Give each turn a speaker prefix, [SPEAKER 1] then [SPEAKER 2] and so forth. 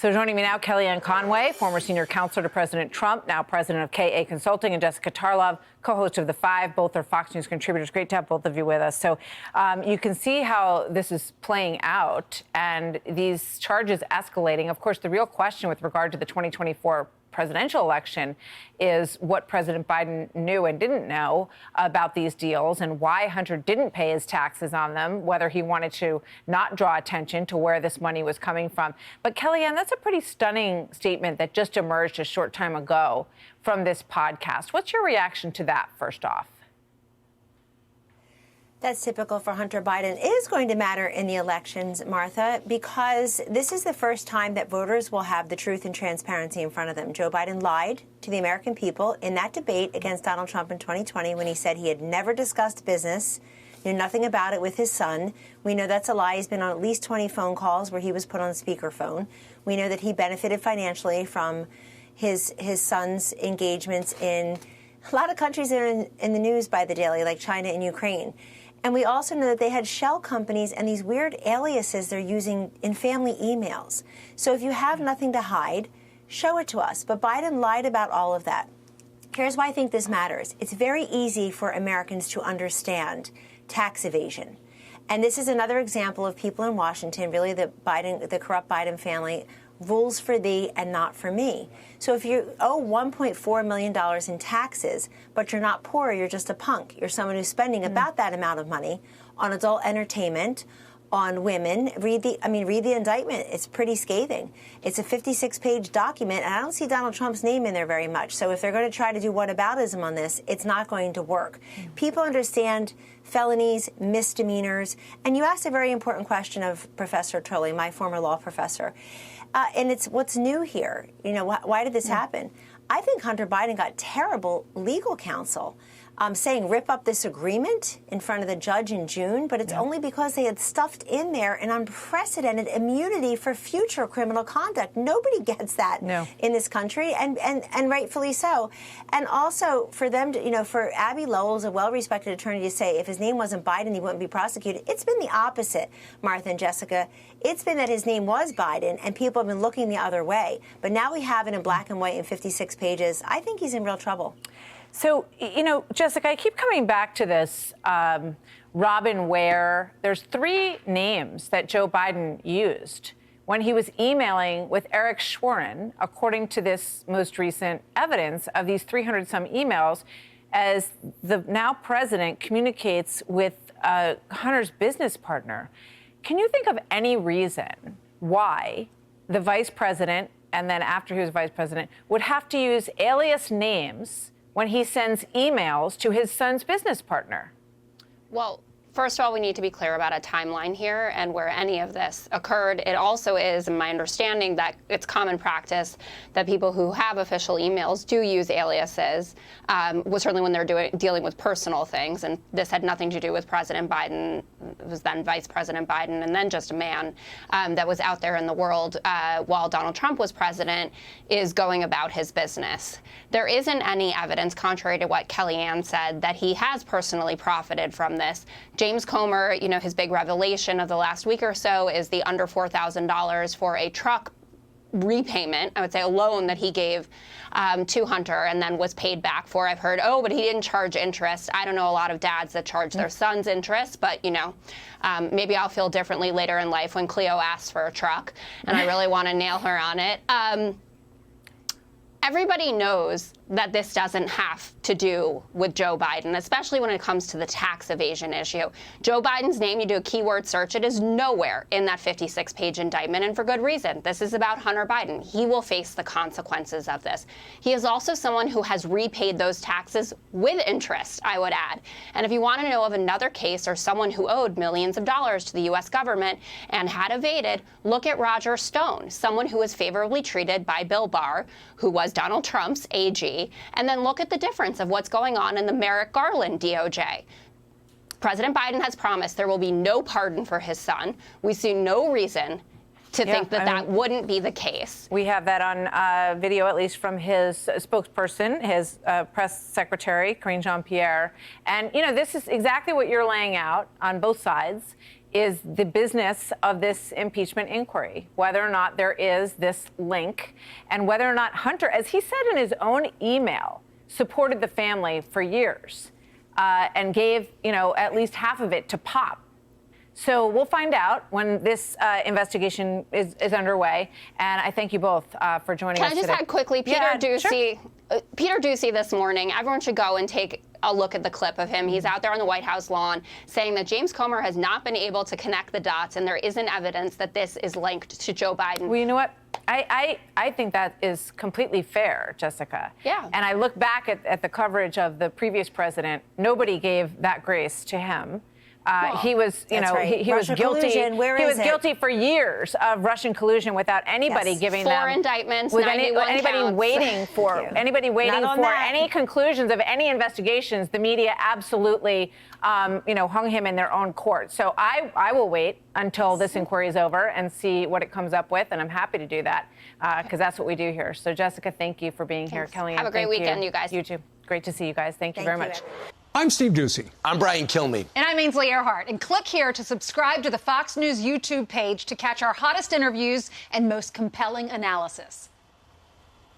[SPEAKER 1] So joining me now, Kellyanne Conway, former senior counselor to President Trump, now president of KA Consulting, and Jessica Tarlov, co-host of The Five. Both are Fox News contributors. Great to have both of you with us. So you can see how this is playing out and these charges escalating. Of course, the real question with regard to the 2024 presidential election is what President Biden knew and didn't know about these deals and why Hunter didn't pay his taxes on them, whether he wanted to not draw attention to where this money was coming from. But Kellyanne, that's a pretty stunning statement that just emerged a short time ago from this podcast. What's your reaction to that, first off?
[SPEAKER 2] That's typical for Hunter Biden. It is going to matter in the elections, Martha, because this is the first time that voters will have the truth and transparency in front of them. Joe Biden lied to the American people in that debate against Donald Trump in 2020 when he said he had never discussed business, knew nothing about it with his son. We know that's a lie. He's been on at least 20 phone calls where he was put on speakerphone. We know that he benefited financially from his son's engagements in a lot of countries that are in the news by the daily, like China and Ukraine. And we also know that they had shell companies and these weird aliases they're using in family emails. So if you have nothing to hide, show it to us. But Biden lied about all of that. Here's why I think this matters. It's very easy for Americans to understand tax evasion. And this is another example of people in Washington, really the corrupt Biden family, rules for thee and not for me. So if you owe $1.4 million in taxes, but you're not poor, you're just a punk. You're someone who's spending about that amount of money on adult entertainment, on women. Read the indictment. It's pretty scathing. It's a 56-page document, and I don't see Donald Trump's name in there very much. So if they're going to try to do whataboutism on this, it's not going to work. People understand felonies, misdemeanors, and you asked a very important question of Professor Turley, my former law professor. And it's what's new here. You know, why did this happen? I think Hunter Biden got terrible legal counsel saying rip up this agreement in front of the judge in June, but it's only because they had stuffed in there an unprecedented immunity for future criminal conduct. Nobody gets that in this country, and rightfully so. And also for them to, for Abby Lowell's a well-respected attorney to say if his name wasn't Biden, he wouldn't be prosecuted. It's been the opposite, Martha and Jessica. It's been that his name was Biden, and people have been looking the other way. But now we have it in black and white in 56 pages. I think he's in real trouble.
[SPEAKER 1] So, Jessica, I keep coming back to this. Robin Ware, there's 3 names that Joe Biden used when he was emailing with Eric Schwerin, according to this most recent evidence of these 300-some emails, as the now president communicates with Hunter's business partner. Can you think of any reason why the vice president, and then after he was vice president, would have to use alias names when he sends emails to his son's business partner?
[SPEAKER 3] Well, first of all, we need to be clear about a timeline here and where any of this occurred. It also is my understanding that it's common practice that people who have official emails do use aliases, certainly when they're dealing with personal things. And this had nothing to do with President Biden. It was then Vice President Biden and then just a man that was out there in the world while Donald Trump was president, is going about his business. There isn't any evidence, contrary to what Kellyanne said, that he has personally profited from this. James Comer, his big revelation of the last week or so is the under $4,000 for a truck repayment, I would say a loan that he gave to Hunter and then was paid back for. I've heard, but he didn't charge interest. I don't know a lot of dads that charge their sons interest, but, maybe I'll feel differently later in life when Cleo asks for a truck and I really want to nail her on it. Everybody knows that this doesn't have to do with Joe Biden, especially when it comes to the tax evasion issue. Joe Biden's name, you do a keyword search, it is nowhere in that 56-page indictment, and for good reason. This is about Hunter Biden. He will face the consequences of this. He is also someone who has repaid those taxes with interest, I would add. And if you want to know of another case or someone who owed millions of dollars to the U.S. government and had evaded, look at Roger Stone, someone who was favorably treated by Bill Barr, who was Donald Trump's AG, and then look at the difference of what's going on in the Merrick Garland DOJ. President Biden has promised there will be no pardon for his son. We see no reason to think that that wouldn't be the case.
[SPEAKER 1] We have that on video, at least from his spokesperson, his press secretary, Karine Jean-Pierre. And, this is exactly what you're laying out on both sides. is the business of this impeachment inquiry, whether or not there is this link and whether or not Hunter, as he said in his own email, supported the family for years and gave, at least half of it to Pop. So we'll find out when this investigation is underway. And I thank you both for joining us today.
[SPEAKER 3] Can I just add quickly, Peter Doocy this morning, everyone should go and take a look at the clip of him. He's out there on the White House lawn saying that James Comer has not been able to connect the dots and there isn't evidence that this is linked to Joe Biden.
[SPEAKER 1] Well, you know what? I think that is completely fair, Jessica.
[SPEAKER 3] Yeah.
[SPEAKER 1] And I look back at the coverage of the previous president. Nobody gave that grace to him. He was, he was guilty. He was guilty for years of Russian collusion without anybody giving them
[SPEAKER 3] 4 indictments,
[SPEAKER 1] with
[SPEAKER 3] 91
[SPEAKER 1] anybody
[SPEAKER 3] counts.
[SPEAKER 1] waiting for any conclusions of any investigations. The media absolutely, hung him in their own court. So I will wait until this inquiry is over and see what it comes up with, and I'm happy to do that because that's what we do here. So Jessica, thank you for being here. Kellyanne,
[SPEAKER 3] have a great weekend, you guys.
[SPEAKER 1] You too. Great to see you guys. Thank you very much.
[SPEAKER 4] I'm Steve Doocy.
[SPEAKER 5] I'm Brian Kilmeade.
[SPEAKER 6] And I'm Ainsley Earhart. And click here to subscribe to the Fox News YouTube page to catch our hottest interviews and most compelling analysis.